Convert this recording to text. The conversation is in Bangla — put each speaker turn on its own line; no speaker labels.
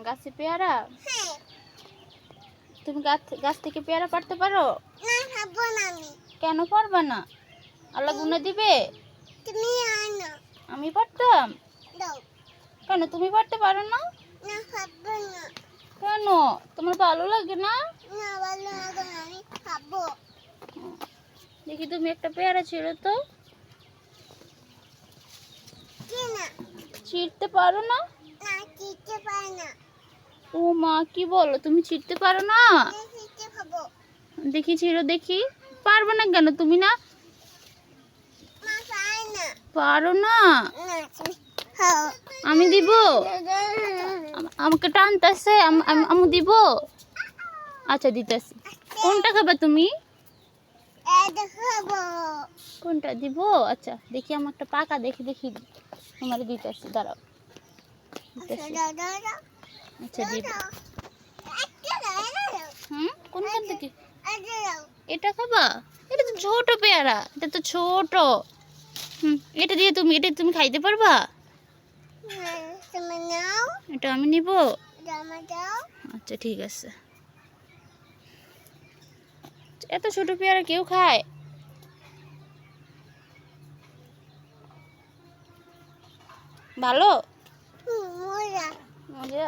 গাছে পেয়ারা?
হ্যাঁ।
তুমি গাছ থেকে পেয়ারা পাড়তে পারো?
না, পারবো না আমি।
কেন পারবা না? আল্লাহ গুনে দিবে?
তুমি আনো।
আমি পারতাম?
দাও।
কেন তুমি পারতে পারো না?
না, পারবো না।
কেন? তোমার ভালো লাগে না?
না, ভালো লাগে না, আমি খাবো।
দেখি তুমি একটা পেয়ারা ছিঁড়ো তো।
কি না?
ছিঁড়তে পারো না?
না, চিনতে পারি না।
ও মা, কি বলো, তুমি ছিঁড়তে পারো না?
আমি চিনতে খাবো।
দেখি ছিঁড়ো দেখি। পারবে না কেন তুমি? না
মা পারি না।
পারো না?
না, তুমি খাও।
আমি দিব? আমাকে টানতেছে, আমি দিব? আচ্ছা দিতেছি। কোনটা খাবে তুমি?
এটা খাবো।
কোনটা দিব? আচ্ছা দেখি, আমার একটা পাকা দেখি দেখি তোমার দিতেছি, দাঁড়াও দিতেছি।
দাও, দাও, দাও।
আচ্ছা দিব।
একটা দাও, দাও।
কোনখান থেকে?
এটা দাও।
এটা খাবা? এটা তো ছোট পেয়ারা, এটা তো ছোট। এটা তুমি খাইতে পারবা?
হ্যাঁ, তুমি নাও।
এটা আমি নিব?
এটা আমার দাও।
আচ্ছা ঠিক আছে। এত ছোট পেয়ারা কেউ খায়? ভালো
মজা।
মজা।